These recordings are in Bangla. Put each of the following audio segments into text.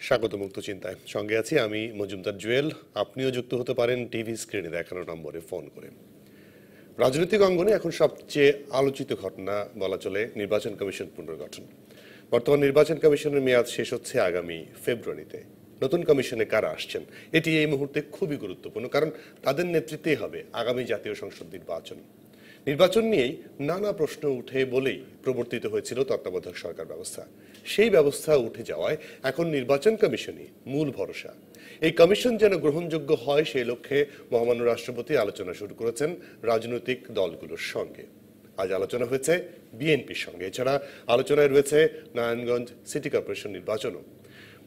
স্বাগত মুক্ত চিন্তায়। সঙ্গে আছি আমি মজুমদার জুয়েল। আপনিও যুক্ত হতে পারেন টিভি স্ক্রিনে দেখানো নম্বরে ফোন করে। রাজনৈতিক অঙ্গনে এখন সবচেয়ে আলোচিত ঘটনা বলা চলে নির্বাচন কমিশন পুনর্গঠন। বর্তমান নির্বাচন কমিশনের মেয়াদ শেষ হচ্ছে আগামী ফেব্রুয়ারিতে। নতুন কমিশনে কারা আসছেন এটি এই মুহূর্তে খুবই গুরুত্বপূর্ণ, কারণ তাদের নেতৃত্বেই হবে আগামী জাতীয় সংসদ নির্বাচন। নির্বাচন নিয়েই নানা প্রশ্ন উঠে বলেই প্রবর্তিত হয়েছিল তত্ত্বাবধায়ক সরকার ব্যবস্থা। সেই ব্যবস্থা উঠে যাওয়ায় এখন নির্বাচন কমিশনই মূল ভরসা। এই কমিশন যেন গ্রহণযোগ্য হয় সেই লক্ষ্যে মহামান্য রাষ্ট্রপতি আলোচনা শুরু করেছেন রাজনৈতিক দলগুলোর সঙ্গে। আজ আলোচনা হয়েছে বিএনপির সঙ্গে। এছাড়া আলোচনায় রয়েছে নারায়ণগঞ্জ সিটি কর্পোরেশন নির্বাচনও।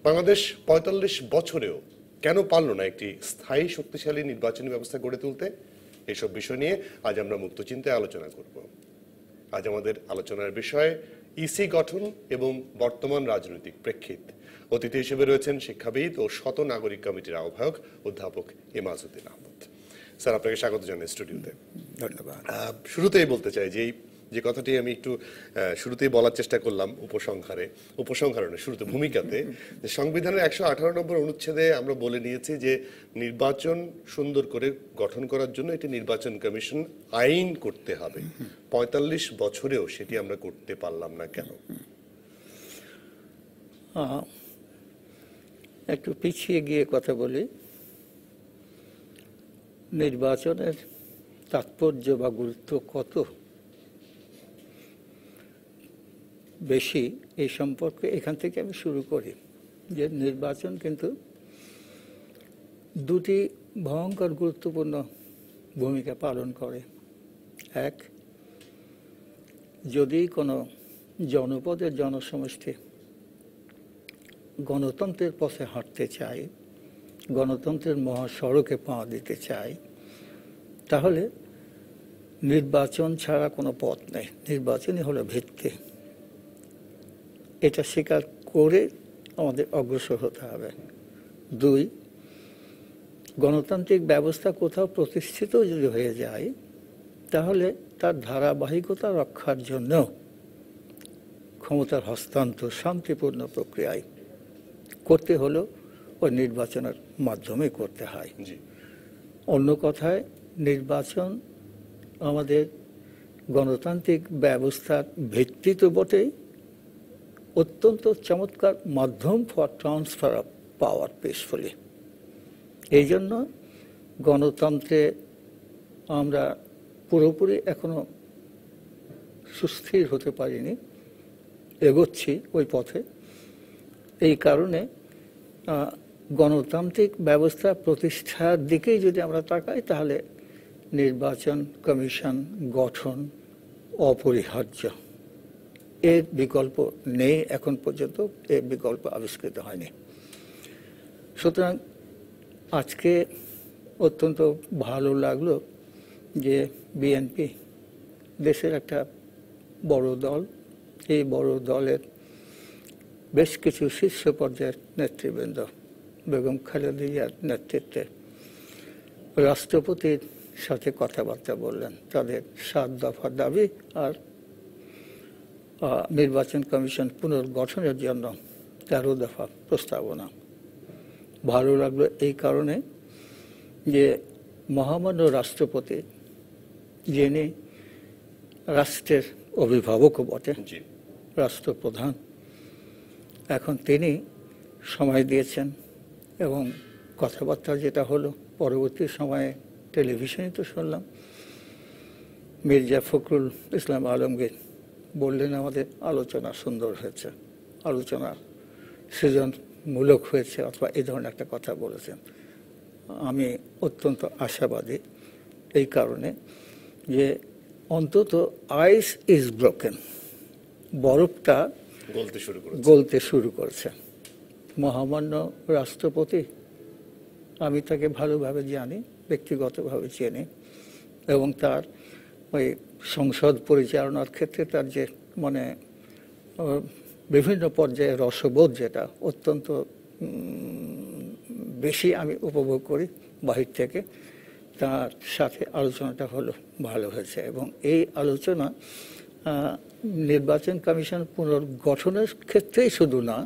বাংলাদেশ ৪৫ বছরেও কেন পারল না একটি স্থায়ী শক্তিশালী নির্বাচনী ব্যবস্থা গড়ে তুলতে? এসব বিষয় নিয়ে আজ আমরা মুক্ত চিন্তায় আলোচনা করব। আজ আমাদের আলোচনার বিষয় ইসি গঠন এবং বর্তমান রাজনৈতিক প্রেক্ষিত। অতিথি হিসেবে রয়েছেন শিক্ষাবিদ ও শত নাগরিক কমিটির আহ্বায়ক অধ্যাপক এমাজউদ্দিন আহমদ। স্যার, আপনাকে স্বাগত জানাই স্টুডিওতে। ধন্যবাদ। শুরুতেই বলতে চাই যে কথাটি আমি একটু শুরুতেই বলার চেষ্টা করলাম উপসংহারে শুরুতে ভূমিকাতে, যে সংবিধানের ১১৮ নম্বর অনুচ্ছেদে আমরা বলে নিয়েছি যে নির্বাচন সুন্দর করে গঠন করার জন্য এটি নির্বাচন কমিশন আইন করতে হবে। ৪৫ বছরেও সেটি আমরা করতে পারলাম না কেন? একটু পিছিয়ে গিয়ে কথা বলি। নির্বাচনের তাৎপর্য বা গুরুত্ব কত বেশি এই সম্পর্কে এখান থেকে আমি শুরু করি। যে নির্বাচন কিন্তু দুটি ভয়ঙ্কর গুরুত্বপূর্ণ ভূমিকা পালন করে। এক, যদি কোনো জনপদের জনসমষ্টি গণতন্ত্রের পথে হাঁটতে চায়, গণতন্ত্রের মহাসড়কে পা দিতে চায়, তাহলে নির্বাচন ছাড়া কোনো পথ নেই। নির্বাচনই হলো ভিত্তি। এটা স্বীকার করে আমাদের অগ্রসর হতে হবে। দুই, গণতান্ত্রিক ব্যবস্থা কোথাও প্রতিষ্ঠিত যদি হয়ে যায়, তাহলে তার ধারাবাহিকতা রক্ষার জন্য ক্ষমতার হস্তান্তর শান্তিপূর্ণ প্রক্রিয়ায় করতে হলেও ওই নির্বাচনের মাধ্যমে করতে হয়। অন্য কথায়, নির্বাচন আমাদের গণতান্ত্রিক ব্যবস্থার ভিত্তি তো বটেই, অত্যন্ত চমৎকার মাধ্যম for transfer of power peacefully. এই জন্য গণতন্ত্রে আমরা পুরোপুরি এখনো সুস্থির হতে পারিনি, এগোচ্ছি ওই পথে। এই কারণে গণতান্ত্রিক ব্যবস্থা প্রতিষ্ঠার দিকেই যদি আমরা তাকাই, তাহলে নির্বাচন কমিশন গঠন অপরিহার্য। এর বিকল্প নেই, এখন পর্যন্ত এর বিকল্প আবিষ্কৃত হয়নি। সুতরাং আজকে অত্যন্ত ভালো লাগলো যে বিএনপি দেশের একটা বড় দল, এই বড় দলের বেশ কিছু শীর্ষ পর্যায়ের নেতৃবৃন্দ বেগম খালেদা জিয়ার নেতৃত্বে রাষ্ট্রপতির সাথে কথাবার্তা বললেন। তাদের ৭ দফা দাবি আর নির্বাচন কমিশন পুনর্গঠনের জন্য ১৩ দফা প্রস্তাবনা। ভালো লাগলো এই কারণে যে মহামান্য রাষ্ট্রপতি, যিনি রাষ্ট্রের অভিভাবকও বটে, রাষ্ট্রপ্রধান, এখন তিনি সময় দিয়েছেন এবং কথাবার্তা যেটা হলো পরবর্তী সময়ে টেলিভিশনে তো শুনলাম, মির্জা ফখরুল ইসলাম আলমগীর বললেন আমাদের আলোচনা সুন্দর হয়েছে, আলোচনা সৃজনমূলক হয়েছে, অথবা এই ধরনের একটা কথা বলেছেন। আমি অত্যন্ত আশাবাদী এই কারণে যে অন্তত আইস ইজ ব্রোকেন, বরফটা গলতে শুরু করেছে। মহামান্য রাষ্ট্রপতি, আমি তাকে ভালোভাবে জানি, ব্যক্তিগতভাবে চিনি, এবং তার ওই সংসদ পরিচালনার ক্ষেত্রে তার যে বিভিন্ন পর্যায়ে রসবোধ, যেটা অত্যন্ত বেশি আমি উপভোগ করি বাহির থেকে, তার সাথে আলোচনাটা হলো ভালো হয়েছে। এবং এই আলোচনা নির্বাচন কমিশন পুনর্গঠনের ক্ষেত্রেই শুধু না,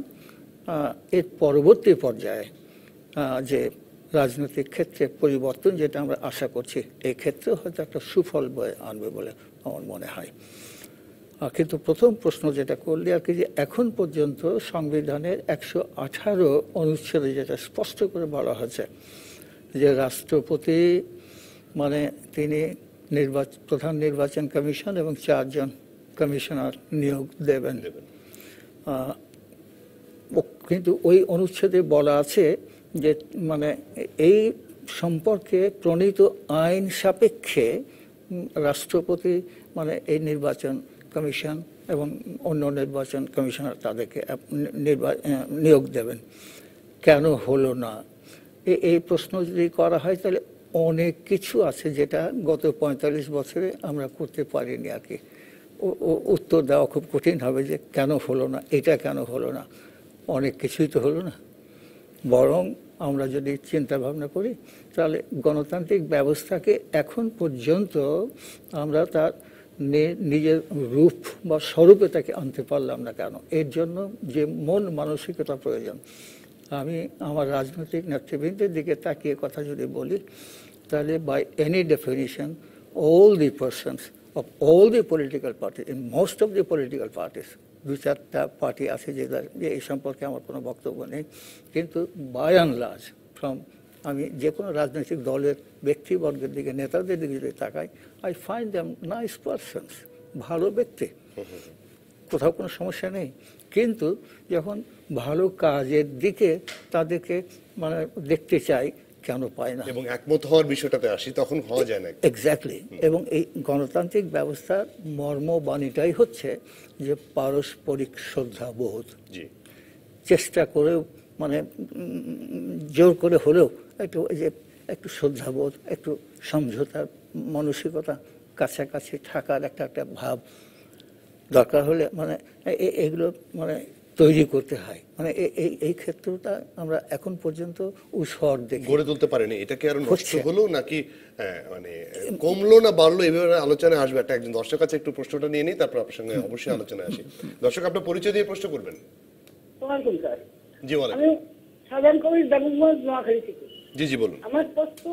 এর পরবর্তী পর্যায়ে যে রাজনৈতিক ক্ষেত্রে পরিবর্তন যেটা আমরা আশা করছি, এই ক্ষেত্রে হয়তো একটা সুফল বয়ে আনবে বলে আমার মনে হয়। কিন্তু প্রথম প্রশ্ন যেটা করলে আর কি, যে এখন পর্যন্ত সংবিধানের 118 অনুচ্ছেদে যেটা স্পষ্ট করে বলা হয়েছে যে রাষ্ট্রপতি মানে তিনি প্রধান নির্বাচন কমিশন এবং 4 জন কমিশনার নিয়োগ দেবেন। কিন্তু ওই অনুচ্ছেদে বলা আছে যে মানে এই সম্পর্কে প্রণীত আইন সাপেক্ষে রাষ্ট্রপতি মানে এই নির্বাচন কমিশন এবং অন্য নির্বাচন কমিশনার তাদেরকে নিয়োগ দেবেন। কেন হলো না, এই প্রশ্ন যদি করা হয় তাহলে অনেক কিছু আছে যেটা গত 45 বছরে আমরা করতে পারিনি আর কি। উত্তর দেওয়া খুব কঠিন হবে যে কেন হলো না, এটা কেন হলো না। অনেক কিছুই তো হলো না। বরং আমরা যদি চিন্তা ভাবনা করি তাহলে গণতান্ত্রিক ব্যবস্থাকে এখন পর্যন্ত আমরা তার নিজের রূপ বা স্বরূপে তাকে আনতে পারলাম না কেন। এর জন্য যে মন মানসিকতা প্রয়োজন। আমি আমার রাজনৈতিক নেতৃবৃন্দের দিকে তাকিয়ে কথা যদি বলি তাহলে by any definition all the persons of all the political parties, in most of the political parties, 2-4টা পার্টি আছে যে এই সম্পর্কে আমার কোনো বক্তব্য নেই, কিন্তু বাই অ্যান্ড লার্জ ফ্রম আমি যে কোনো রাজনৈতিক দলের ব্যক্তিবর্গের দিকে নেতাদের দিকে যদি তাকাই, I find them nice persons, ভালো ব্যক্তি, কোথাও কোনো সমস্যা নেই। কিন্তু যখন ভালো কাজের দিকে তাদেরকে মানে দেখতে চাই, কেন পায় না, এবং একমত হওয়ার বিষয়টাতে আসি তখন হওয়া যায় না। এক্স্যাক্টলি। এবং এই গণতান্ত্রিক ব্যবস্থার মর্মবাণীটাই হচ্ছে যে পারস্পরিক শ্রদ্ধাবোধ। চেষ্টা করেও মানে জোর করে হলেও একটু শ্রদ্ধাবোধ, একটু সমঝোতার মানসিকতা, কাছাকাছি থাকার একটা ভাব দরকার হলে মানে এগুলো মানে তৈরি করতে হয়। মানে এই ক্ষেত্রটা আমরা এখন পর্যন্ত উৎসর দেখি, গড়ে তুলতে পারেনি। এটা কি আরো নষ্ট হলো নাকি মানে কমলো না বাড়লো, এভাবে আলোচনায় আসবে। একজন দর্শক কাছে একটু প্রশ্নটা নিয়ে নিই, তারপর আপনার সঙ্গে অবশ্যই আলোচনায় আসি। দর্শক, আপনার পরিচয় দিয়ে প্রশ্ন করবেন। জি বলেন। আমি সাধারণ কবি দামোদর নোয়াখালী থেকে। জি বলুন। আমার প্রশ্ন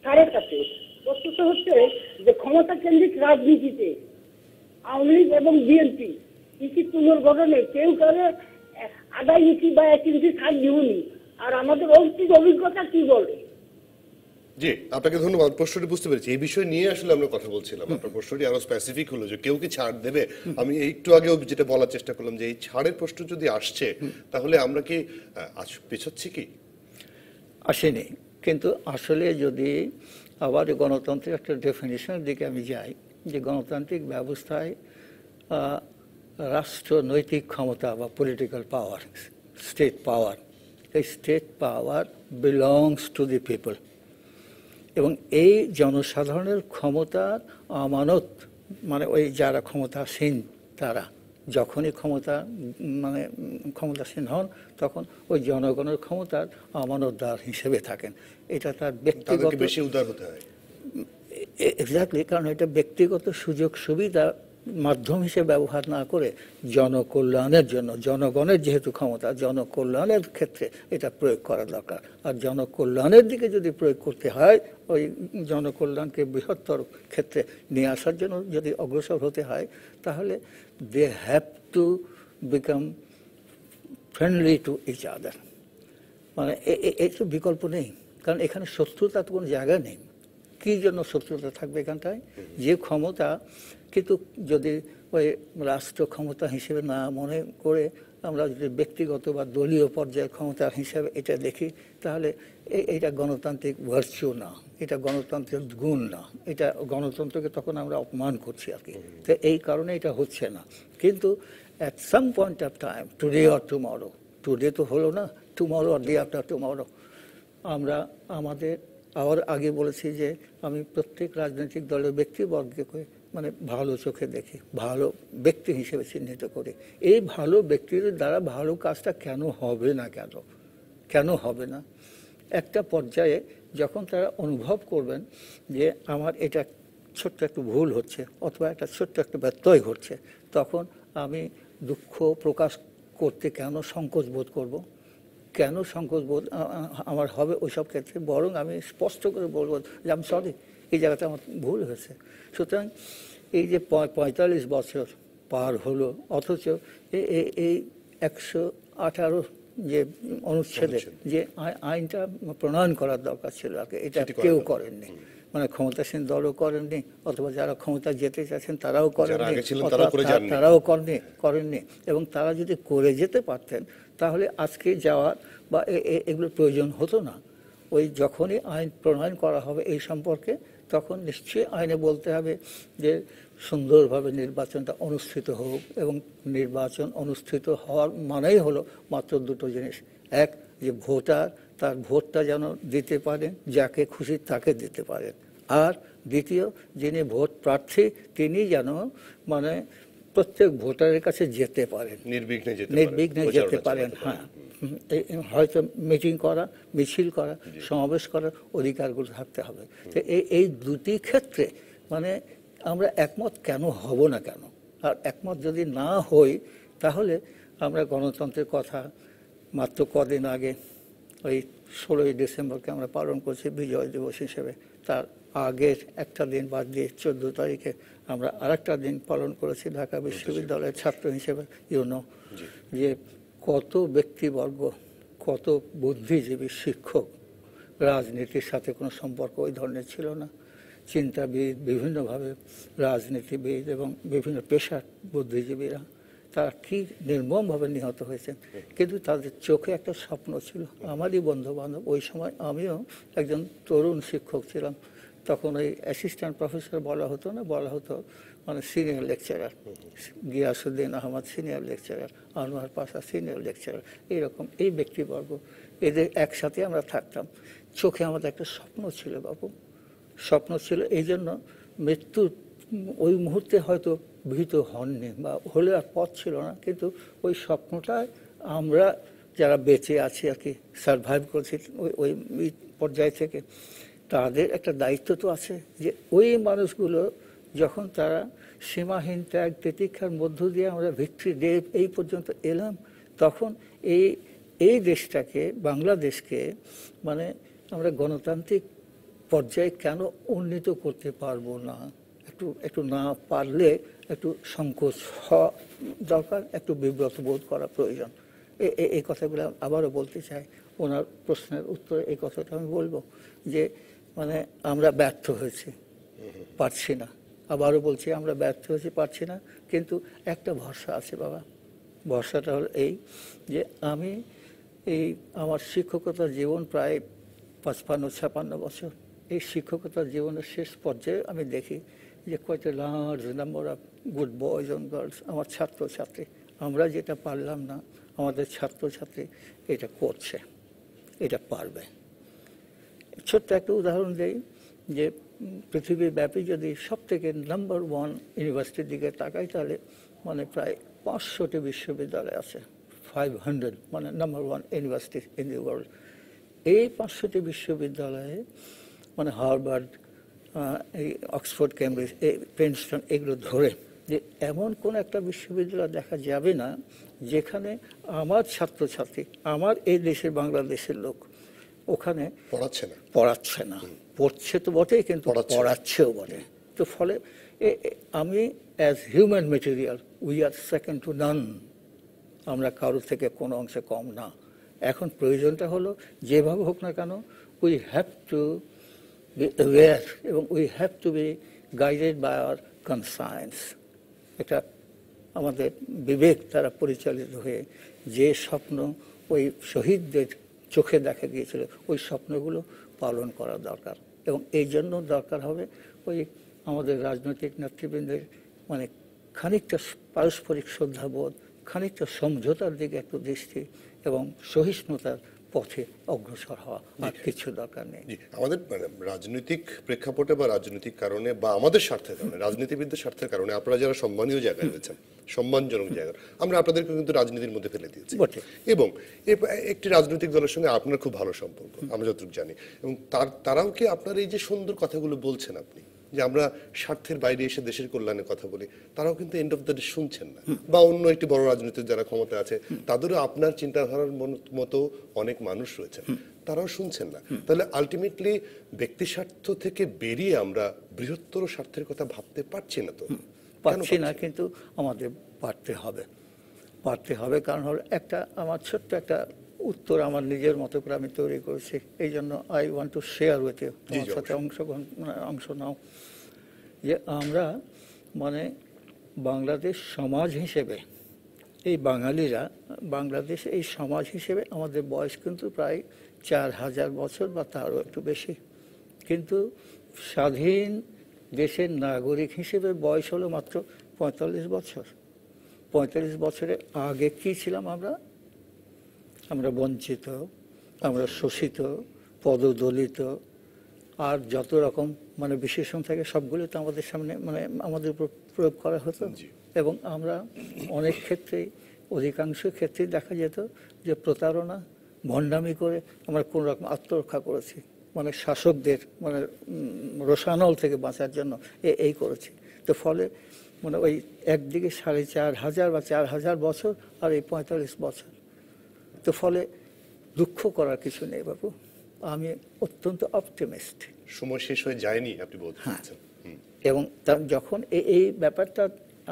স্যারের কাছে, প্রশ্নটা হচ্ছে যে ক্ষমতা কেন্দ্রিক রাজনীতিতে আওয়ামী লীগ এবং বিএনপি কৃষি পুনর্গঠনে কেউ কারো আদায় নীতি বা 1 ইঞ্চি ছাড় দিবনি, আর আমাদের অতীত অভিজ্ঞতা কি বলে? জি, আপনাকে ধন্যবাদ। প্রশ্নটি বুঝতে পেরেছি। এই বিষয় নিয়ে আসলে আমরা কথা বলছিলাম। আপনার প্রশ্নটি আরো স্পেসিফিক হলো যে কেউ কি ছাড় দেবে। আমি একটু আগেও যেটা বলার চেষ্টা করলাম যে এই ছাড়ের প্রশ্ন যদি আসছে তাহলে আমরা কি পেছাচ্ছি কি? আসেনি। কিন্তু আসলে যদি আবার গণতন্ত্রের একটা ডেফিনিশনের দিকে আমি যাই, যে গণতান্ত্রিক ব্যবস্থায় রাষ্ট্রনৈতিক ক্ষমতা বা পলিটিক্যাল পাওয়ার, স্টেট পাওয়ার, এই state power belongs to the people, এবং এই জনসাধারণের ক্ষমতার আমানত মানে ওই যারা ক্ষমতাসীন তারা যখনই ক্ষমতাসীন হন তখন ওই জনগণের ক্ষমতার আমানতদার হিসেবে থাকেন। এটা তার ব্যক্তিগত, বেশি উদার হতে হয়। এক্স্যাক্টলি, কারণ এটা ব্যক্তিগত সুযোগ সুবিধা মাধ্যম হিসেবে ব্যবহার না করে জনকল্যাণের জন্য, জনগণের যেহেতু ক্ষমতা, জনকল্যাণের ক্ষেত্রে এটা প্রয়োগ করা দরকার। আর জনকল্যাণের দিকে যদি প্রয়োগ করতে হয়, ওই জনকল্যাণকে বৃহত্তর ক্ষেত্রে নিয়ে আসার জন্য যদি অগ্রসর হতে হয়, তাহলে they have to become friendly to each other. মানে এই তো বিকল্প নেই, কারণ এখানে শত্রুতা তো কোনো জায়গা নেই। কী জন্য শত্রুতা থাকবে এখানটায়? যে ক্ষমতা, কিন্তু যদি ওই রাষ্ট্র ক্ষমতা হিসেবে না মনে করে আমরা যদি ব্যক্তিগত বা দলীয় পর্যায়ের ক্ষমতা হিসেবে এটা দেখি, তাহলে এটা গণতান্ত্রিক ভার্চু না, এটা গণতন্ত্রের গুণ না, এটা গণতন্ত্রকে তখন আমরা অপমান করছি আর কি। তো এই কারণে এটা হচ্ছে না। কিন্তু at some point of time, today or tomorrow, today তো হলো না, টুমরো আর ডে আফটার টুমরো, আমরা আমাদের আবার আগে বলেছি যে আমি প্রত্যেক রাজনৈতিক দলের ব্যক্তিবর্গকে মানে ভালো চোখে দেখি, ভালো ব্যক্তি হিসেবে চিহ্নিত করি। এই ভালো ব্যক্তিদের দ্বারা ভালো কাজটা কেন হবে না, কেন হবে না? একটা পর্যায়ে যখন তারা অনুভব করবেন যে আমার এটা ছোট্ট একটু ভুল হচ্ছে অথবা একটা ছোট্ট একটা ব্যত্যয় ঘটছে, তখন আমি দুঃখ প্রকাশ করতে কেন সংকোচ বোধ করব, কেন সংকোচ বোধ আমার হবে ওইসব ক্ষেত্রে? বরং আমি স্পষ্ট করে বলবো যে আমি সরি, এই জায়গাতে আমার ভুল হয়েছে। সুতরাং এই যে 45 বছর পার হলো, অথচ এই 118 যে অনুচ্ছেদে যে আইনটা প্রণয়ন করার দরকার ছিল আগে, এটা কেউ করেননি। মানে ক্ষমতাসীন দলও করেননি, অথবা যারা ক্ষমতা যেতে চাচ্ছেন তারাও করেননি, তারাও করেননি। এবং তারা যদি করে যেতে পারতেন তাহলে আজকে যাওয়ার বা এগুলোর প্রয়োজন হতো না। ওই যখনই আইন প্রণয়ন করা হবে এই সম্পর্কে, তখন নিশ্চয়ই আইনে বলতে হবে যে সুন্দরভাবে নির্বাচনটা অনুষ্ঠিত হোক, এবং নির্বাচন অনুষ্ঠিত হওয়ার মানেই হলো মাত্র দুটো জিনিস। এক, যে ভোটার তার ভোটটা যেন দিতে পারেন, যাকে খুশি তাকে দিতে পারেন। আর দ্বিতীয়, যিনি ভোট প্রার্থী তিনি যেন মানে প্রত্যেক ভোটারের কাছে যেতে পারেন, নির্বিঘ্নে যেতে পারেন। হ্যাঁ, হয়তো মিটিং করা, মিছিল করা, সমাবেশ করার অধিকারগুলো থাকতে হবে। তো এই দুটি ক্ষেত্রে মানে আমরা একমত কেন হব না কেন? আর একমত যদি না হই তাহলে আমরা গণতন্ত্রের কথা মাত্র কদিন আগে ওই 16ই ডিসেম্বরকে আমরা পালন করছি বিজয় দিবস হিসেবে, তার আগের একটা দিন বাদ দিয়ে 14 তারিখে আমরা আরেকটা দিন পালন করেছি ঢাকা বিশ্ববিদ্যালয়ের ছাত্র হিসেবে। যে কত ব্যক্তিবর্গ, কত বুদ্ধিজীবী শিক্ষক, রাজনীতির সাথে কোনো সম্পর্ক ওই ধরনের ছিল না, চিন্তাবিদ, বিভিন্নভাবে রাজনীতিবিদ এবং বিভিন্ন পেশার বুদ্ধিজীবীরা, তারা কি নির্মমভাবে নিহত হয়েছেন। কিন্তু তাদের চোখে একটা স্বপ্ন ছিল। আমারই বন্ধু বান্ধব, ওই সময় আমিও একজন তরুণ শিক্ষক ছিলাম, তখন ওই অ্যাসিস্ট্যান্ট প্রফেসর বলা হতো না, বলা হতো মানে senior lecturer, Giasuddin Ahmed senior lecturer, Anwar Pasha senior lecturer, এইরকম এই ব্যক্তিবর্গ, এদের একসাথে আমরা থাকতাম। চোখে আমাদের একটা স্বপ্ন ছিল বাবু, স্বপ্ন ছিল। এই জন্য মৃত্যুর ওই মুহূর্তে হয়তো ভীত হননি বা হলে আর পথ ছিল না, কিন্তু ওই স্বপ্নটায় আমরা যারা বেঁচে আছি আর কি, সারভাইভ করছি ওই পর্যায় থেকে, তাদের একটা দায়িত্ব তো আছে যে ওই মানুষগুলো যখন তারা সীমাহীন ত্যাগ তিতিক্ষার মধ্য দিয়ে আমরা ভিক্টরি ডে এই পর্যন্ত এলাম, তখন এই দেশটাকে, বাংলাদেশকে মানে আমরা গণতান্ত্রিক পর্যায়ে কেন উন্নীত করতে পারবো না? একটু না পারলে একটু সংকোচ হওয়া দরকার, একটু বিব্রত বোধ করা প্রয়োজন। এই কথাগুলো আবারও বলতে চাই। ওনার প্রশ্নের উত্তরে এই কথাটা আমি বলবো যে মানে আমরা ব্যর্থ হয়েছি, পারছি না। আবারও বলছি, আমরা ব্যর্থ হয়েছি, পারছি না। কিন্তু একটা ভরসা আছে বাবা, ভরসাটা হলো এই যে আমি আমার শিক্ষকতার জীবন প্রায় 55-56 বছর, এই শিক্ষকতার জীবনের শেষ পর্যায়ে আমি দেখি যে কয়েকটা large number of good boys and girls, আমার ছাত্রছাত্রী, আমরা যেটা পারলাম না আমাদের ছাত্রছাত্রী এটা করছে, এটা পারবে। ছোট্ট একটা উদাহরণ দেই যে পৃথিবীর ব্যাপী যদি সব থেকে নাম্বার 1 ইউনিভার্সিটির দিকে তাকাই, তাহলে মানে প্রায় 500টি বিশ্ববিদ্যালয় আছে, 500 মানে number 1 university in the world. এই 500টি বিশ্ববিদ্যালয়ে মানে হার্ভার্ড, এই অক্সফোর্ড, কেমব্রিজ, প্রিন্সটন, এগুলো ধরে যে এমন কোন একটা বিশ্ববিদ্যালয় দেখা যাবে না যেখানে আমার ছাত্রছাত্রী, আমার এই দেশের বাংলাদেশের লোক ওখানে পড়াচ্ছে না, পড়ছে তো বটেই কিন্তু পড়াচ্ছেও বটে। তো ফলে আমি as human material we are second two নান, আমরা কারোর থেকে কোনো অংশে কম না। এখন প্রয়োজনটা হলো যেভাবে হোক না কেন we have to be aware এবং we have to be guided by our conscience. এটা আমাদের বিবেক দ্বারা পরিচালিত হয়ে যে স্বপ্ন ওই শহীদদের চোখে দেখা গিয়েছিল, ওই স্বপ্নগুলো পালন করা দরকার। এবং এই জন্য দরকার হবে ওই আমাদের রাজনৈতিক নেতৃবৃন্দের মানে খানিকটা পারস্পরিক শ্রদ্ধাবোধ, খানিকটা সমঝোতার দিকে একটু দৃষ্টি এবং সহিষ্ণুতার পথে অগ্রসর হওয়া, আর কিছু দরকার নেই। আমাদের রাজনৈতিক প্রেক্ষাপটে বা রাজনৈতিক কারণে বা আমাদের স্বার্থের কারণে, রাজনীতিবিদদের স্বার্থের কারণে আপনারা যারা সম্মানীয় জায়গায় রয়েছেন, সম্মানজনক জায়গায়, আমরা আপনাদেরকে কিন্তু রাজনীতির মধ্যে ফেলে দিয়েছি। এবং একটি রাজনৈতিক দলের সঙ্গে আপনার খুব ভালো সম্পর্ক আমরা যতটুকু জানি, এবং তারাও কি আপনার এই যে সুন্দর কথাগুলো বলছেন আপনি, যে আমরা স্বার্থের বাইরে এসে দেশের কল্যাণের কথা বলি, তারাও কিন্তু এন্ড অফ দ্য ডে শুনছেন না। বা অন্য একটি বড় রাজনীতির যারা ক্ষমতা আছে তাদেরও আপনার চিন্তাধারার মতো অনেক মানুষ রয়েছেন, তারাও শুনছেন না। তাহলে আলটিমেটলি ব্যক্তি স্বার্থ থেকে বেরিয়ে আমরা বৃহত্তর স্বার্থের কথা ভাবতে পারছি না। তো পারছি না, কিন্তু আমাদের পারতে হবে। কারণ হলো একটা আমার ছোট্ট একটা উত্তর আমার নিজের মতো করে আমি তৈরি করেছি, এই জন্য I want to share with you, আমার সাথে অংশ নাও। যে আমরা মানে বাংলাদেশ সমাজ হিসেবে, এই বাঙালিরা বাংলাদেশ এই সমাজ হিসেবে আমাদের বয়স কিন্তু প্রায় 4000 বছর বা তারও একটু বেশি, কিন্তু স্বাধীন দেশের নাগরিক হিসেবে বয়স হলো মাত্র 45 বছর। 45 বছরের আগে কি ছিলাম আমরা বঞ্চিত, আমরা শোষিত, পদদলিত, আর যত রকম মানে বিশেষণ থাকে সবগুলো তো আমাদের সামনে মানে আমাদের উপর প্রয়োগ করা হতো। এবং আমরা অনেক ক্ষেত্রেই, অধিকাংশ ক্ষেত্রেই দেখা যেত যে প্রতারণা, ভণ্ডামি করে আমরা কোন রকম আত্মরক্ষা করেছি, মানে শাসকদের মানে রোষানল থেকে বাঁচার জন্য এই করেছি। তো ফলে মানে ওই একদিকে 4500 বা 4000 বছর আর এই 45 বছর, তো ফলে দুঃখ করার কিছু নেই বাবু, আমি অত্যন্ত অপটিমিস্ট। সময় শেষ হয়ে যায়নি আপনি বলতে চাচ্ছেন। এবং যখন এই ব্যাপারটা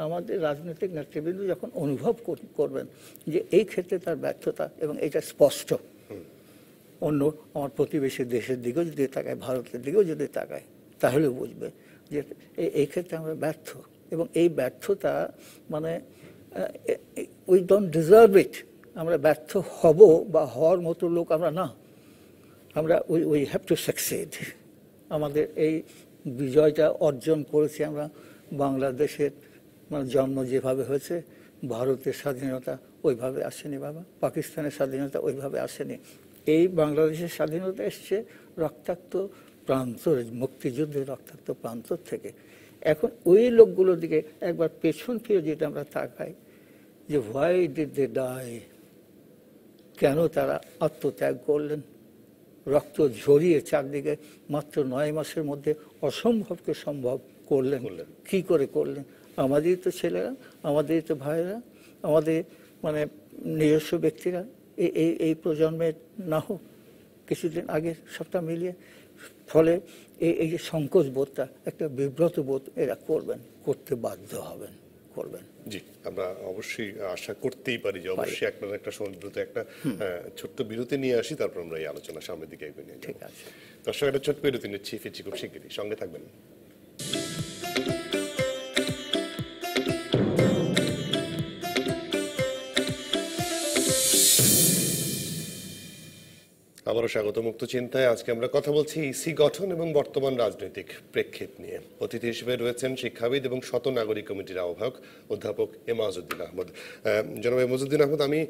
আমাদের রাজনৈতিক নেতৃবৃন্দ যখন অনুভব করবেন যে এই ক্ষেত্রে তার ব্যর্থতা, এবং এটা স্পষ্ট, অন্য আমার প্রতিবেশী দেশের দিকেও যদি তাকায়, ভারতের দিকেও যদি তাকায়, তাহলে বুঝবে যে এই ক্ষেত্রে আমরা ব্যর্থ। এবং এই ব্যর্থতা মানে উই ডোন্ট ডিজার্ভ ইট, আমরা ব্যর্থ হব বা হওয়ার মতো লোক আমরা না, আমরা উই হ্যাভ টু সাকসিড। আমাদের এই বিজয়টা অর্জন করেছি আমরা, বাংলাদেশের মানে জন্ম যেভাবে হয়েছে, ভারতের স্বাধীনতা ওইভাবে আসেনি বাবা, পাকিস্তানের স্বাধীনতা ওইভাবে আসেনি। এই বাংলাদেশের স্বাধীনতা এসছে রক্তাক্ত প্রান্তর, মুক্তিযুদ্ধের রক্তাক্ত প্রান্তর থেকে। এখন ওই লোকগুলোর দিকে একবার পেছন ফিরে যেটা আমরা তাকাই যে হোয়াই ডিড দে ডাই, কেন তারা আত্মত্যাগ করলেন, রক্ত ঝরিয়ে চারদিকে মাত্র 9 মাসের মধ্যে অসম্ভবকে সম্ভব করলেন। কি করে করলেন? আমাদেরই তো ছেলেরা, আমাদেরই তো ভাইয়েরা, আমাদের মানে নিজস্ব ব্যক্তিরা, এই প্রজন্মের না হোক কিছুদিন আগে সবটা মিলিয়ে। ফলে এই যে সংকোচ বোধটা, একটা বিব্রত বোধ এরা করতে বাধ্য করবেন। জি, আমরা অবশ্যই আশা করতেই পারি যে অবশ্যই আপনারা একটা সমৃদ্ধ একটা ছোট্ট বিরতি নিয়ে আসি, তারপর আমরা এই আলোচনা সামনের দিকে এগিয়ে নিয়ে যাব। দর্শক, একটা ছোট্ট বিরতি নিচ্ছি, ফিরছি খুব শিগগিরই, সঙ্গে থাকবেন। আবারও স্বাগত মুক্ত চিন্তায়। আজকে আমরা কথা বলছি ইসি গঠন এবং বর্তমান রাজনৈতিক প্রেক্ষিত নিয়ে। অতিথি হিসেবে রয়েছেন শিক্ষাবিদ এবং শত নাগরিক কমিটির আহ্বায়ক অধ্যাপক এমাজউদ্দিন আহমদ। জনাব এমাজউদ্দিন আহমদ, আমি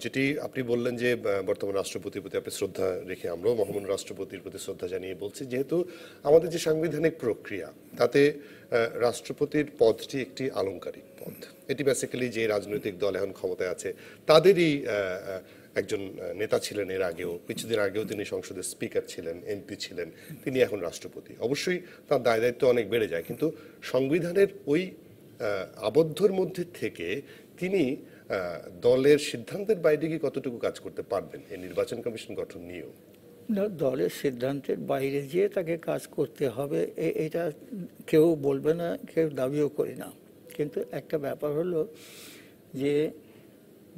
যেটি আপনি বললেন যে বর্তমান রাষ্ট্রপতির প্রতি আপনি শ্রদ্ধা রেখে, আমরাও মহামান্য রাষ্ট্রপতির প্রতি শ্রদ্ধা জানিয়ে বলছি, যেহেতু আমাদের যে সাংবিধানিক প্রক্রিয়া তাতে রাষ্ট্রপতির পদটি একটি আলংকারিক পদ। এটি বেসিক্যালি যে রাজনৈতিক দল এখন ক্ষমতায় আছে তাদেরই একজন নেতা ছিলেন, এর আগেও কিছুদিন আগেও তিনি সংসদের স্পিকার ছিলেন, এমপি ছিলেন, তিনি এখন রাষ্ট্রপতি। অবশ্যই তার দায় দায়িত্ব অনেক বেড়ে যায়, কিন্তু সংবিধানের ওই আবদ্ধর মধ্যে থেকে তিনি দলের সিদ্ধান্তের বাইরে গিয়ে কতটুকু কাজ করতে পারবেন এই নির্বাচন কমিশন গঠন নিয়েও? দলের সিদ্ধান্তের বাইরে যেয়ে তাকে কাজ করতে হবে এটা কেউ বলবে না, কেউ দাবিও করি না। কিন্তু একটা ব্যাপার হলো যে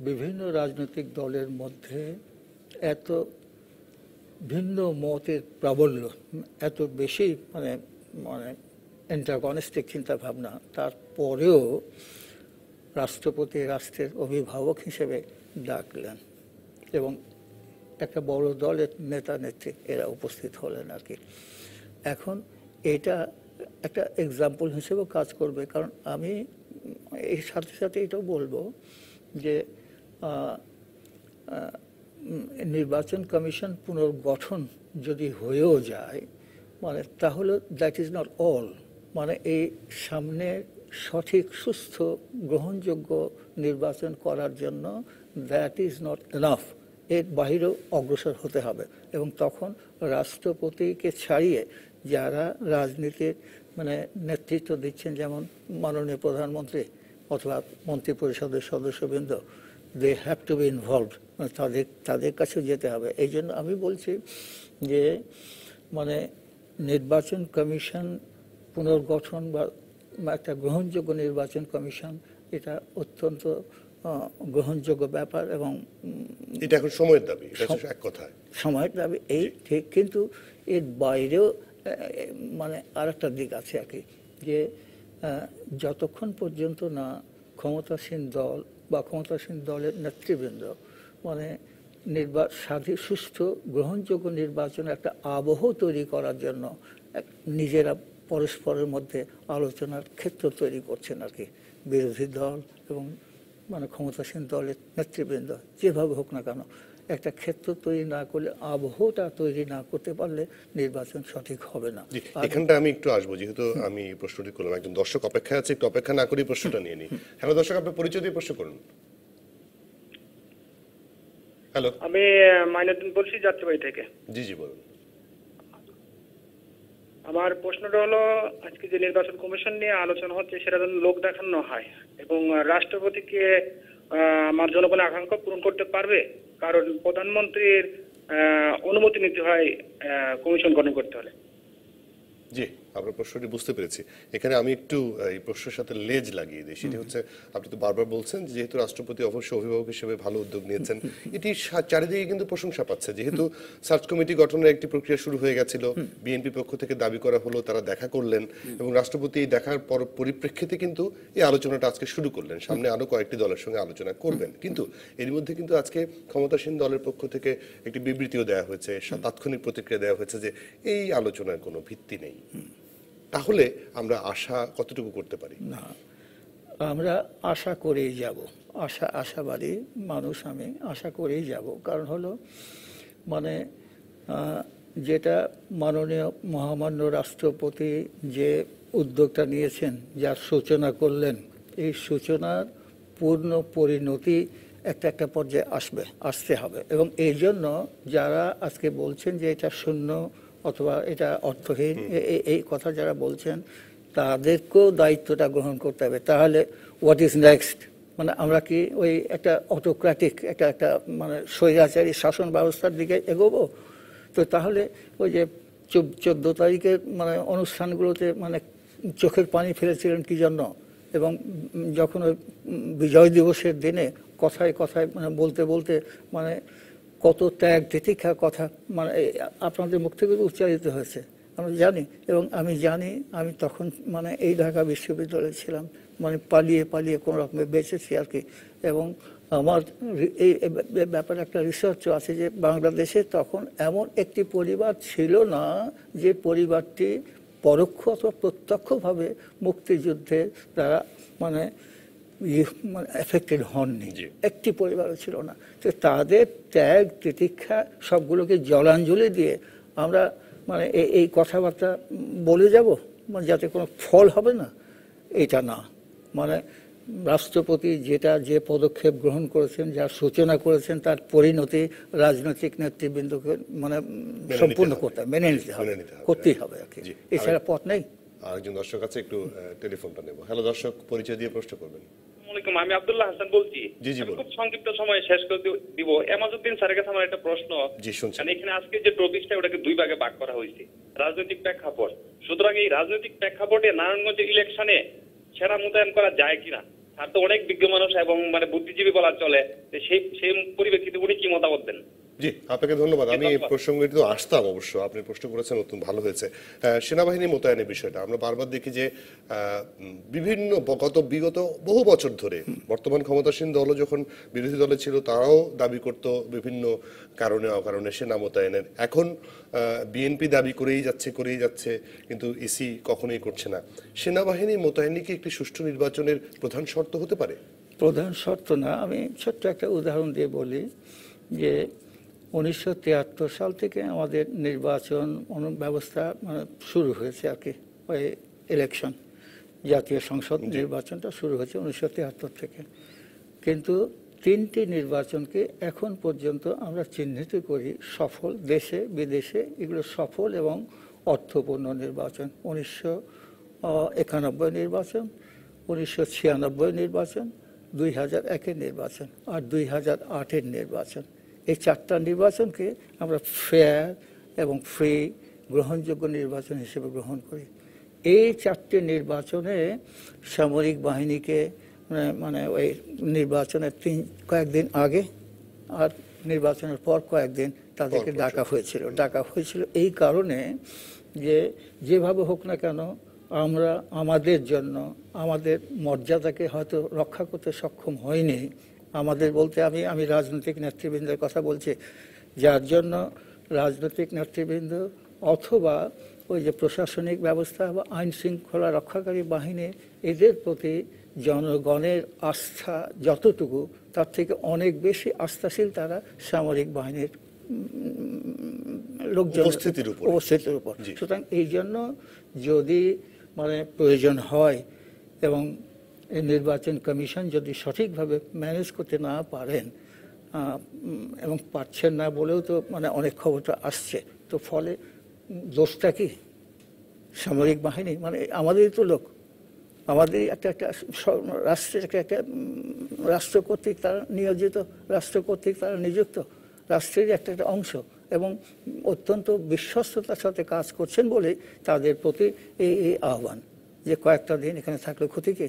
বিভিন্ন রাজনৈতিক দলের মধ্যে এত ভিন্ন মতের প্রাবল্য, এত বেশি মানে অ্যান্টাগনিস্টিক চিন্তাভাবনা, তারপরেও রাষ্ট্রপতি রাষ্ট্রের অভিভাবক হিসেবে ডাকলেন এবং একটা বড় দলের নেতা নেত্রী এরা উপস্থিত হলেন আর কি। এখন এটা একটা এক্সাম্পল হিসেবেও কাজ করবে, কারণ আমি এর সাথে সাথে এটাও বলবো যে নির্বাচন কমিশন পুনর্গঠন যদি হয়েও যায় মানে তাহলে দ্যাট ইজ নট অল, মানে এই সামনে সঠিক সুস্থ গ্রহণযোগ্য নির্বাচন করার জন্য দ্যাট ইজ নট এনাফ, এর বাহিরেও অগ্রসর হতে হবে। এবং তখন রাষ্ট্রপতিকে ছাড়িয়ে যারা রাজনীতির মানে নেতৃত্ব দিচ্ছেন, যেমন মাননীয় প্রধানমন্ত্রী অথবা মন্ত্রী পরিষদের সদস্যবৃন্দ, they have to be involved, মানে তাদের কাছেও যেতে হবে। এই জন্য আমি বলছি যে মানে নির্বাচন কমিশন পুনর্গঠন বা একটা গ্রহণযোগ্য নির্বাচন কমিশন, এটা অত্যন্ত গ্রহণযোগ্য ব্যাপার এবং এটা এখন সময়ের দাবি, এটা হচ্ছে এক কথায় সময়ের দাবি, এই ঠিক। কিন্তু এর বাইরেও মানে আরেকটা দিক আছে আর কি, যে যতক্ষণ পর্যন্ত না ক্ষমতাসীন দল বা ক্ষমতাসীন দলের নেতৃবৃন্দ মানে সুষ্ঠু গ্রহণযোগ্য নির্বাচনের একটা আবহ তৈরি করার জন্য নিজেরা পরস্পরের মধ্যে আলোচনার ক্ষেত্র তৈরি করছেন আর কি, বিরোধী দল এবং মানে ক্ষমতাসীন দলের নেতৃবৃন্দ যেভাবে হোক না কেন, একটা ক্ষেত্র তৈরি না করলে, আবহটা তৈরি না করতে পারলে নির্বাচন সঠিক হবে না। এখানটা আমি একটু আসবো, যেহেতু আমি প্রশ্নটি করলাম, একজন দর্শক অপেক্ষায় আছে, একটু অপেক্ষা না করেই প্রশ্নটা নিয়ে নিই। হ্যালো দর্শক, আপনার পরিচয় দিয়ে প্রশ্ন করুন। হ্যালো, আমি মাইনুদ্দিন বলছি যাত্রাবাড়ি থেকে। জি জি বলুন। আমার প্রশ্নটা হলো, আজকে যে নির্বাচন কমিশন নিয়ে আলোচনা হচ্ছে সেটা যেন লোক দেখানো হয় এবং রাষ্ট্রপতিকে আমার জনগণের আকাঙ্ক্ষা পূরণ করতে পারবে, কারণ প্রধানমন্ত্রীর অনুমতি নিতে হয় কমিশন গঠন করতে হলে। জি, আপনার প্রশ্নটি বুঝতে পেরেছি। এখানে আমি একটু এই প্রশ্নের সাথে লেজ লাগিয়ে দিই। সেটি হচ্ছে, আপনি তো বারবার বলছেন যেহেতু রাষ্ট্রপতি অবশ্য অভিভাবক হিসেবে ভালো উদ্যোগ নিয়েছেন, এটি চারিদিকে কিন্তু প্রশংসা পাচ্ছে। যেহেতু সার্চ কমিটি গঠনের একটি প্রক্রিয়া শুরু হয়ে গেছিল, বিএনপি পক্ষ থেকে দাবি করা হলো, তারা দেখা করলেন এবং রাষ্ট্রপতি এই দেখার পরিপ্রেক্ষিতে কিন্তু এই আলোচনাটা আজকে শুরু করলেন। সামনে আরো কয়েকটি দলের সঙ্গে আলোচনা করবেন, কিন্তু এর মধ্যে কিন্তু আজকে ক্ষমতাসীন দলের পক্ষ থেকে একটি বিবৃতিও দেওয়া হয়েছে, তাৎক্ষণিক প্রতিক্রিয়া দেওয়া হয়েছে যে এই আলোচনার কোনো ভিত্তি নেই। তাহলে আমরা আশা কতটুকু করতে পারি? না, আমরা আশা করেই যাব, আশাবাদী মানুষ, আমি আশা করেই যাব। কারণ হলো মানে যেটা মাননীয় মহামান্য রাষ্ট্রপতি যে উদ্যোগটা নিয়েছেন, যার সূচনা করলেন, এই সূচনার পূর্ণ পরিণতি একটা পর্যায়ে আসতে হবে। এবং এই জন্য যারা আজকে বলছেন যে এটা শূন্য অথবা এটা অর্থহীন, এই কথা যারা বলছেন, তাদেরকেও দায়িত্বটা গ্রহণ করতে হবে। তাহলে হোয়াট ইজ নেক্সট? মানে আমরা কি ওই একটা অটোক্র্যাটিক একটা মানে স্বৈরাচারী শাসন ব্যবস্থার দিকে এগোবো? তো তাহলে ওই যে 14 তারিখের মানে অনুষ্ঠানগুলোতে মানে চোখের পানি ফেলেছিলেন কি জন্য? এবং যখন ওই বিজয় দিবসের দিনে কথায় কথায় মানে বলতে মানে কত ত্যাগ তিতিক্ষার কথা মানে আপনাদের মুখ থেকে উচ্চারিত হয়েছে, আমরা জানি। এবং আমি জানি, আমি তখন মানে এই ঢাকা বিশ্ববিদ্যালয়ে ছিলাম, মানে পালিয়ে কোনো রকমে বেঁচেছি আর কি। এবং আমার এই ব্যাপারে একটা রিসার্চও আছে যে বাংলাদেশে তখন এমন একটি পরিবার ছিল না যে পরিবারটি পরোক্ষ অথবা প্রত্যক্ষভাবে মুক্তিযুদ্ধে তারা মানে এফেক্টেড হননি, একটি পরিবারও ছিল না। তো তাদের ত্যাগ তিতিক্ষা সবগুলোকে জলাঞ্জলি দিয়ে আমরা মানে এই কথাবার্তা বলে যাব, মানে যাতে কোনো ফল হবে না, এটা না। মানে রাষ্ট্রপতি যে পদক্ষেপ গ্রহণ করেছেন, যার সূচনা করেছেন, তার পরিণতি রাজনৈতিক নেতৃবৃন্দকে মানে সম্পূর্ণ করতে হবে, মেনে নিতে হবে, করতেই হবে আর কি, এছাড়া পথ নেই। আরেকজন দর্শক আছে, একটু টেলিফোনটা নেব। হ্যালো দর্শক, পরিচয় দিয়ে প্রশ্ন করবেন। আমি আব্দুল্লাহ হাসান বলছি। খুব সংক্ষিপ্ত সময়ে শেষ করে দিব। এমাজউদ্দিন স্যারের কাছে আমার একটা প্রশ্ন। এখানে আজকে যে টপিকটা, ওটাকে দুই ভাগে ভাগ করা হয়েছে, রাজনৈতিক প্রেক্ষাপট। সুতরাং এই রাজনৈতিক প্রেক্ষাপটে নারায়ণগঞ্জ ইলেকশনে সেনা মোতায়েন করা যায় কিনা, আর তো অনেক বিজ্ঞ মানুষ এবং মানে বুদ্ধিজীবী বলা চলে, সেই পরিপ্রেক্ষিতে উনি কি মতামত দেন? জি, আপনাকে ধন্যবাদ। আমি এই প্রসঙ্গে তো আসতাম অবশ্য, আপনি প্রশ্ন করেছেন, অত্যন্ত ভালো হয়েছে। সেনাবাহিনী মোতায়েনের বিষয়টা আমরা বারবার দেখি যে বিভিন্ন বিগত বহু বছর ধরে বর্তমান ক্ষমতাসীন দলও যখন বিরোধী দলে ছিল, তারাও দাবি করত বিভিন্ন কারণে অকারণে সেনা মোতায়েনের। এখন বিএনপি দাবি করেই যাচ্ছে, কিন্তু ইসি কখনোই করছে না। সেনাবাহিনী মোতায়েনই কি একটি সুষ্ঠু নির্বাচনের প্রধান শর্ত হতে পারে? প্রধান শর্ত না। আমি ছোট্ট একটা উদাহরণ দিয়ে বলি যে 1973 সাল থেকে আমাদের নির্বাচন ব্যবস্থা মানে শুরু হয়েছে আর কি, ওই ইলেকশন, জাতীয় সংসদ নির্বাচনটা শুরু হয়েছে 1973 থেকে। কিন্তু 3টি নির্বাচনকে এখন পর্যন্ত আমরা চিহ্নিত করি সফল, দেশে বিদেশে এগুলো সফল এবং অর্থপূর্ণ নির্বাচন। 91 নির্বাচন, 1996 নির্বাচন, 2001 নির্বাচন আর 2008 নির্বাচন। এই 4টা নির্বাচনকে আমরা ফেয়ার এবং ফ্রি গ্রহণযোগ্য নির্বাচন হিসেবে গ্রহণ করি। এই 4টে নির্বাচনে সামরিক বাহিনীকে মানে ওই নির্বাচনের কয়েকদিন আগে আর নির্বাচনের পর কয়েকদিন তাদেরকে ডাকা হয়েছিল এই কারণে যে যেভাবে হোক না কেন আমরা আমাদের জন্য আমাদের মর্যাদাকে হয়তো রক্ষা করতে সক্ষম হয়নি। আমাদের বলতে আমি রাজনৈতিক নেতৃবৃন্দের কথা বলছি, যার জন্য রাজনৈতিক নেতৃবৃন্দ অথবা ওই যে প্রশাসনিক ব্যবস্থা বা আইন শৃঙ্খলা রক্ষাকারী বাহিনী, এদের প্রতি জনগণের আস্থা যতটুকু তার থেকে অনেক বেশি আস্থাশীল তারা সামরিক বাহিনীর লোকজন উপস্থিতির উপর। সুতরাং এই জন্য যদি মানে প্রয়োজন হয় এবং এই নির্বাচন কমিশন যদি সঠিকভাবে ম্যানেজ করতে না পারেন এবং পারছেন না বলেও তো মানে অনেক খবরটা আসছে, তো ফলে দোষটা কি সামরিক বাহিনী? মানে আমাদেরই তো লোক, আমাদের একটা রাষ্ট্রের একটা রাষ্ট্র কর্তৃক তারা নিয়োজিত, রাষ্ট্র কর্তৃক তারা নিযুক্ত, রাষ্ট্রের একটা অংশ এবং অত্যন্ত বিশ্বস্ততার সাথে কাজ করছেন বলেই তাদের প্রতি এই আহ্বান যে কয়েকটা দিন এখানে থাকলে ক্ষতি কি?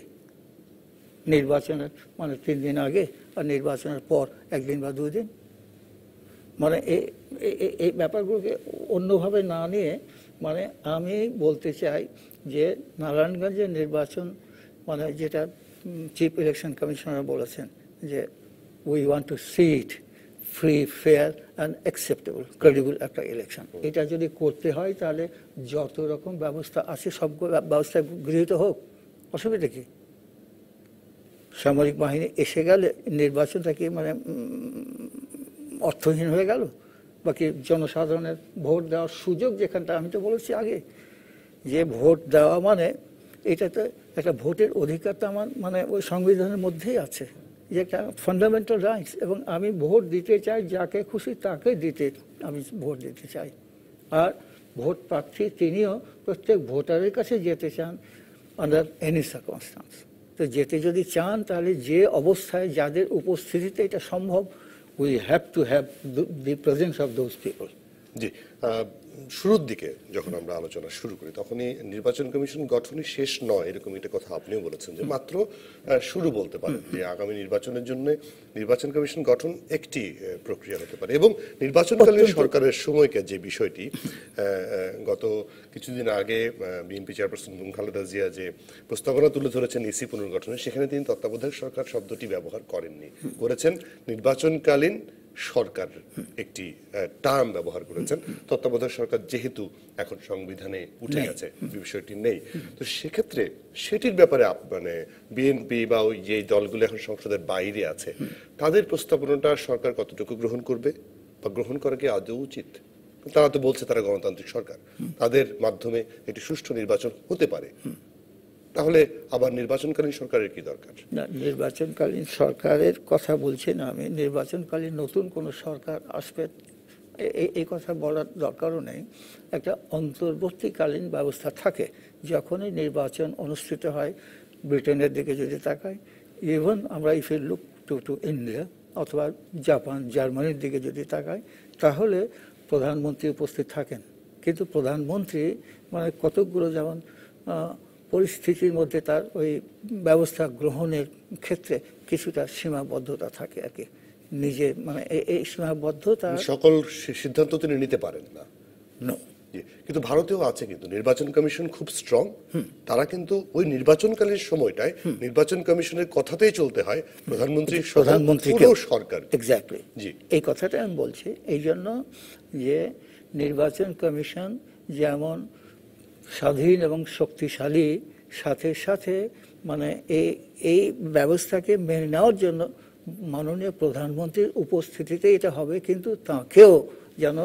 নির্বাচনের মানে 3 দিন আগে আর নির্বাচনের পর 1 দিন বা 2 দিন, মানে এই ব্যাপারগুলোকে অন্যভাবে না নিয়ে মানে আমি বলতে চাই যে নারায়ণগঞ্জের নির্বাচন মানে যেটা চিফ ইলেকশন কমিশনার বলেছেন যে we want to see it free, fair and acceptable, credible একটা ইলেকশন। এটা যদি করতে হয় তাহলে যত রকম ব্যবস্থা আছে সব ব্যবস্থা গৃহীত হোক, অসুবিধা কি? সামরিক বাহিনী এসে গেলে নির্বাচনটা কি মানে অর্থহীন হয়ে গেল? বাকি জনসাধারণের ভোট দেওয়ার সুযোগ যেখানটা, আমি তো বলেছি আগে যে ভোট দেওয়া মানে এটা তো একটা ভোটের অধিকার, তো আমার মানে ওই সংবিধানের মধ্যেই আছে যে একটা ফান্ডামেন্টাল রাইটস, এবং আমি ভোট দিতে চাই, যাকে খুশি তাকে আমি ভোট দিতে চাই। আর ভোট প্রার্থী তিনিও প্রত্যেক ভোটারের কাছে যেতে চান আন্ডার এনি সার্কামস্টান্স। তো যেতে যদি চান তাহলে যে অবস্থায় যাদের উপস্থিতিতে এটা সম্ভব, we have to have the presence of those people. জি, শুরুর দিকে যখন আমরা আলোচনা শুরু করি তখনই নির্বাচন কমিশন গঠনই শেষ নয় এরকম একটা কথা আপনিও বলেছেন, যে মাত্র শুরু বলতে পারেন যে আগামী নির্বাচনের জন্য নির্বাচন কমিশন গঠন একটি প্রক্রিয়া হতে পারে। এবং নির্বাচনকালীন সরকারের সময়কে যে বিষয়টি গত কিছুদিন আগে বিএনপি চেয়ারপারসন খালেদা জিয়া যে প্রস্তাবনা তুলে ধরেছেন ইসি পুনর্গঠনে, সেখানে তিনি তত্ত্বাবধায়ক সরকার শব্দটি ব্যবহার করেননি, করেছেন নির্বাচনকালীন সরকার একটি টার্ম ব্যবহার করেছেন। তত্ত্বাবধায়ক সরকার যেহেতু এখন সংবিধানে উঠে গেছে, বিষয়টি নেই, তো সেক্ষেত্রে সেটির ব্যাপারে মানে বিএনপি বা ওই যে দলগুলো এখন সংসদের বাইরে আছে তাদের প্রস্তাবনাটা সরকার কতটুকু গ্রহণ করবে বা গ্রহণ করা কি আদৌ উচিত? তারা তো বলছে তারা গণতান্ত্রিক সরকার, তাদের মাধ্যমে একটি সুষ্ঠু নির্বাচন হতে পারে, তাহলে আবার নির্বাচনকালীন সরকারের কি দরকার? না, নির্বাচনকালীন সরকারের কথা বলছি না আমি, নির্বাচনকালীন নতুন কোনো সরকার আসবে এই কথা বলার দরকারও নেই। একটা অন্তর্বর্তীকালীন ব্যবস্থা থাকে, যখনই নির্বাচন অনুষ্ঠিত হয়। ব্রিটেনের দিকে যদি তাকাই, ইভেন আমরা if you look to India অথবা জাপান, জার্মানির দিকে যদি তাকাই, তাহলে প্রধানমন্ত্রী উপস্থিত থাকেন, কিন্তু প্রধানমন্ত্রী মানে কতকগুলো যেমন পরিস্থিতির মধ্যে তার ওই ব্যবস্থা গ্রহণের ক্ষেত্রে কিছুটা সীমাবদ্ধতা থাকে আর কি, নিজে মানে এই সীমাবদ্ধতা, সকল সিদ্ধান্ত তিনি নিতে পারেন না। কিন্তু ভারতেও আছে কিন্তু নির্বাচন কমিশন খুব স্ট্রং, তারা কিন্তু ওই নির্বাচনকালীন সময়টায় নির্বাচন কমিশনের কথাতেই চলতে হয়, প্রধানমন্ত্রী সরকার। এক্স্যাক্টলি, জি, এই কথাটা আমি বলছি এই জন্য যে নির্বাচন কমিশন যেমন স্বাধীন এবং শক্তিশালী, সাথে সাথে মানে এই ব্যবস্থাকে মেনে নেওয়ার জন্য মাননীয় প্রধানমন্ত্রীর উপস্থিতিতে এটা হবে, কিন্তু তাকেও যেন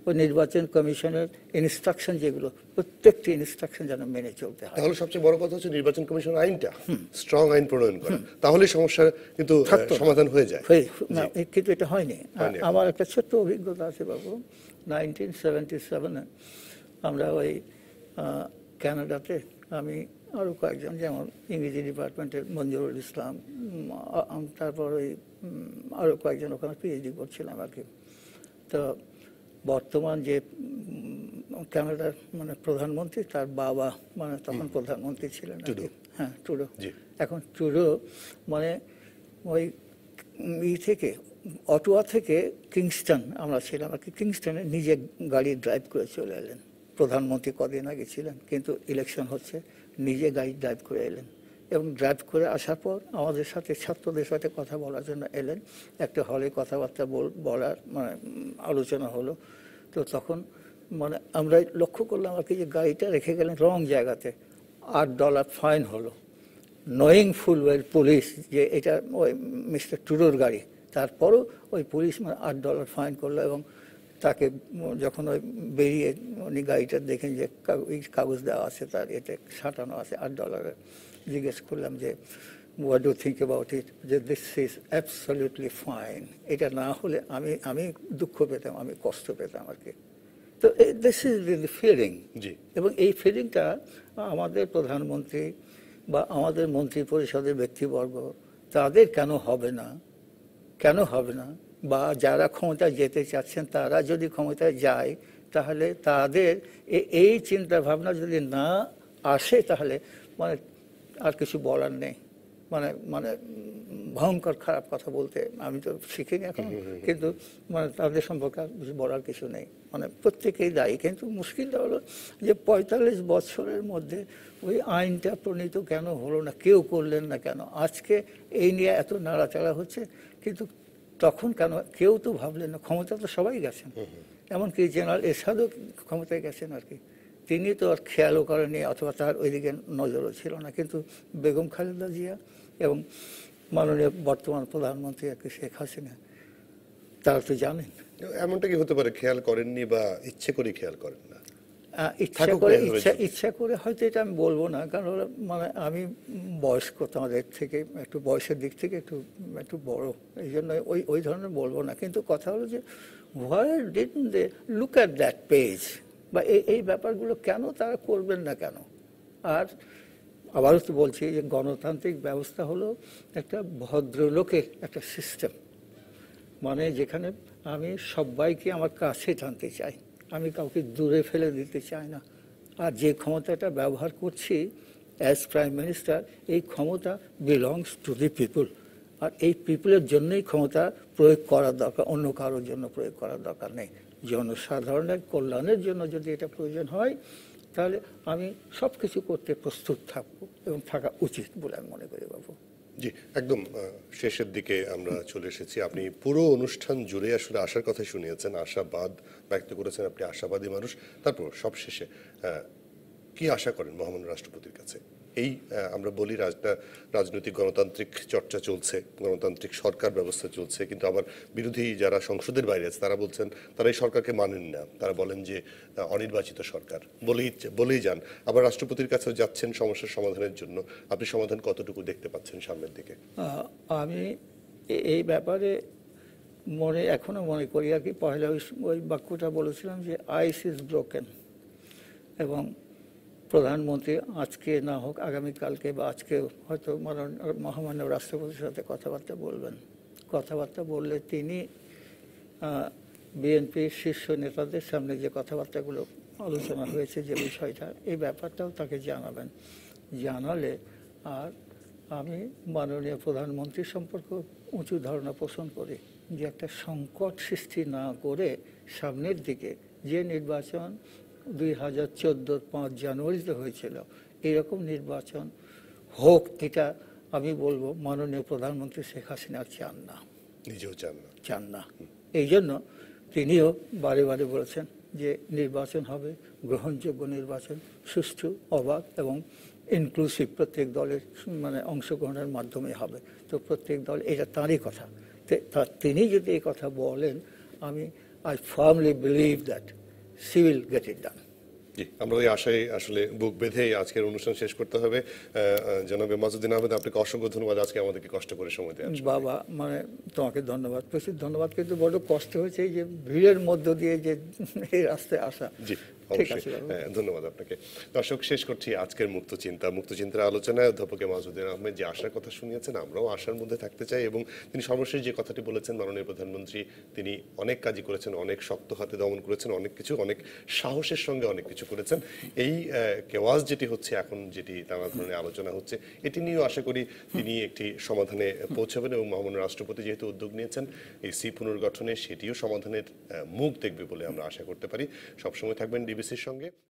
ওই নির্বাচন কমিশনের ইনস্ট্রাকশন যেগুলো, প্রত্যেকটি ইনস্ট্রাকশন যেন মেনে চলতে হয়। তাহলে সবচেয়ে বড় কথা হচ্ছে নির্বাচন কমিশন আইনটা স্ট্রং আইন প্রণয়ন করা, তাহলে সমস্যা কিন্তু সমাধান হয়ে যায়। কিন্তু এটা হয়নি। আমার একটা ছোট্ট অভিজ্ঞতা আছে বাবু, 1977 আমরা ওই কানাডাতে আমি আরও কয়েকজন, যেমন ইংরেজি ডিপার্টমেন্টের মঞ্জুরুল ইসলাম, তারপর ওই আরও কয়েকজন ওখানে পিএইচডি করছিলাম আর কি। তো বর্তমান যে কানাডার মানে প্রধানমন্ত্রী, তার বাবা মানে তখন প্রধানমন্ত্রী ছিলেন, হ্যাঁ, ট্রুডো। এখন ট্রুডো মানে ওই থেকে অটোয়া থেকে কিংস্টন আমরা ছিলাম আর কি, কিংস্টনে নিজে গাড়ি ড্রাইভ করে চলে এলেন। প্রধানমন্ত্রী কদিন আগে ছিলেন, কিন্তু ইলেকশন হচ্ছে, নিজে গাড়ি ড্রাইভ করে এলেন এবং ড্রাইভ করে আসার পর আমাদের সাথে, ছাত্রদের সাথে কথা বলার জন্য এলেন। একটা হলে কথাবার্তা বলার মানে আলোচনা হলো। তো তখন মানে আমরা লক্ষ্য করলাম আর কি যে গাড়িটা রেখে গেলেন রং জায়গাতে, $8 ফাইন হলো, নোয়িং ফুল ওয়েল পুলিশ যে এটা ওই মিস্টার টুডোর গাড়ি। তারপরও ওই পুলিশ মানে $8 ফাইন করলো এবং তাকে যখন ওই বেরিয়ে উনি গাড়িটা দেখেন যে কাগজ দেওয়া আছে, তার এতে সাঁটানো আছে $8, জিজ্ঞেস করলাম যে what do think about it, যে দিস ইজ অ্যাবসলিউটলি ফাইন। এটা না হলে আমি দুঃখ পেতাম, আমি কষ্ট পেতাম আর কি। তো দিস ইজ দি ফিলিং। এবং এই ফিলিংটা আমাদের প্রধানমন্ত্রী বা আমাদের মন্ত্রী পরিষদের ব্যক্তিবর্গ, তাদের কেন হবে না, বা যারা ক্ষমতায় যেতে চাচ্ছেন তারা যদি ক্ষমতায় যায়, তাহলে তাদের এই চিন্তা ভাবনা যদি না আসে, তাহলে মানে আর কিছু বলার নেই। মানে ভয়ঙ্কর খারাপ কথা বলতে আমি তো শিখিনি এখন, কিন্তু মানে তাদের সম্পর্কে বলার কিছু নেই। মানে প্রত্যেকেই দায়ী, কিন্তু মুশকিলটা হলো যে 45 বছরের মধ্যে ওই আইনটা প্রণীত কেন হলো না, কেউ করলেন না কেন? আজকে এই নিয়ে এত নাড়াচাড়া হচ্ছে, কিন্তু তখন কেন কেউ তো ভাবলেন না? ক্ষমতা তো সবাই গেছেন, এমনকি জেনারেল এরশাদও ক্ষমতায় গেছেন আর কি, তিনি তো আর খেয়ালও করেননি, অথবা তার ওইদিকে নজরও ছিল না। কিন্তু বেগম খালেদা জিয়া এবং মাননীয় বর্তমান প্রধানমন্ত্রী আর কি শেখ হাসিনা, তারা তো জানেন। এমনটা কি হতে পারে খেয়াল করেননি বা ইচ্ছে করে খেয়াল করেন না? ইচ্ছা করে হয়তো, এটা আমি বলবো না, কারণ মানে আমি বয়স্ক, তোমাদের থেকে একটু বয়সের দিক থেকে একটু বড়, এই জন্য ওই ধরনের বলবো না। কিন্তু কথা হলো যে why didn't they look at that page, বা এই ব্যাপারগুলো কেন তারা করবেন না কেন? আর আবারও তো বলছি যে গণতান্ত্রিক ব্যবস্থা হলো একটা ভদ্রলোকের একটা সিস্টেম, মানে যেখানে আমি সবাইকে আমার কাছে টানতে চাই, আমি কাউকে দূরে ফেলে দিতে চাই না। আর যে ক্ষমতাটা ব্যবহার করছি অ্যাজ প্রাইম মিনিস্টার, এই ক্ষমতা বিলংস টু দি পিপল, আর এই পিপলের জন্যই ক্ষমতা প্রয়োগ করার দরকার, অন্য কারোর জন্য প্রয়োগ করার দরকার নেই। জনসাধারণের কল্যাণের জন্য যদি এটা প্রয়োজন হয়, তাহলে আমি সব কিছু করতে প্রস্তুত থাকবো এবং থাকা উচিত বলে আমি মনে করি। বাবু জি, একদম শেষের দিকে আমরা চলে এসেছি। আপনি পুরো অনুষ্ঠান জুড়ে আসলে আশার কথা শুনিয়েছেন, আশাবাদ ব্যক্ত করেছেন, আপনি আশাবাদী মানুষ। তারপর সবশেষে কি আশা করেন মহামান্য রাষ্ট্রপতির কাছে? এই আমরা বলি রাজনৈতিক গণতান্ত্রিক চর্চা চলছে, গণতান্ত্রিক সরকার ব্যবস্থা চলছে, কিন্তু আবার বিরোধী যারা সংসদের বাইরে আছে তারা বলছেন তারা এই সরকারকে মানেন না, তারা বলেন যে অনির্বাচিত সরকার বলেই যান। আবার রাষ্ট্রপতির কাছেও যাচ্ছেন সমস্যার সমাধানের জন্য। আপনি সমাধান কতটুকু দেখতে পাচ্ছেন সামনের দিকে? আমি এই ব্যাপারে এখনো মনে করি আর কি, পয়লা ওই বাক্যটা বলেছিলাম যে আইস ইজ ব্রোকেন, এবং প্রধানমন্ত্রী আজকে না হোক আগামীকালকে বা আজকে হয়তো মহামান্য রাষ্ট্রপতির সাথে কথাবার্তা বললে তিনি বিএনপির শীর্ষ নেতাদের সামনে যে কথাবার্তাগুলো আলোচনা হয়েছে, যে বিষয়টা, এই ব্যাপারটাও তাকে জানালে, আর আমি মাননীয় প্রধানমন্ত্রীর সম্পর্কে উঁচু ধারণা পোষণ করি যে একটা সংকট সৃষ্টি না করে সামনের দিকে যে নির্বাচন 2014 5 জানুয়ারিতে হয়েছিল, এরকম নির্বাচন হোক, এটা আমি বলবো মাননীয় প্রধানমন্ত্রী শেখ হাসিনা চান না, নিজেও চান না। এই জন্য তিনিও বারে বারে বলেছেন যে নির্বাচন হবে গ্রহণযোগ্য নির্বাচন, সুষ্ঠু, অবাধ এবং ইনক্লুসিভ, প্রত্যেক দলের মানে অংশগ্রহণের মাধ্যমে হবে। তো প্রত্যেক দল, এটা তাঁরই কথা, তিনি যদি এই কথা বলেন, I firmly believe that she will get it done. জি, আমরা ওই আশায় আসলে বুক বেঁধে আজকের অনুষ্ঠান শেষ করতে হবে। জনাব মাসুদ্দিন আহমেদ, আপনাকে অসংখ্য ধন্যবাদ আজকে আমাদেরকে কষ্ট করে সময় দেওয়ার জন্য। বাবা, মানে তোমাকে ধন্যবাদ, প্রচুর ধন্যবাদ। কিন্তু বড় কষ্ট হয়েছে এই যে ভিড়ের মধ্য দিয়ে যে এই রাস্তায় আসা, ঠিক অবশ্যই। আছে, হ্যাঁ, ধন্যবাদ আপনাকে। দর্শক, শেষ করছি আজকের মুক্তচিন্তার আলোচনায় অধ্যাপক মাসুদ্দিন আহমেদ যে আশার কথা শুনিয়েছেন, আমরাও আশার মধ্যে থাকতে চাই এবং তিনি সর্বশেষ যে কথাটি বলেছেন, মাননীয় প্রধানমন্ত্রী তিনি অনেক কাজই করেছেন, অনেক শক্ত হাতে দমন করেছেন, অনেক কিছু, অনেক সাহসের সঙ্গে অনেক কিছু করেছেন। এই কেওয়াজ যেটি হচ্ছে এখন, যেটি নানা ধরনের আলোচনা হচ্ছে, এটি নিয়েও আশা করি তিনি একটি সমাধানে পৌঁছাবেন এবং মহামান্য রাষ্ট্রপতি যেহেতু উদ্যোগ নিয়েছেন এই সি পুনর্গঠনে, সেটিও সমাধানের মুখ দেখবে বলে আমরা আশা করতে পারি। সবসময় থাকবেন ডিবিসির সঙ্গে।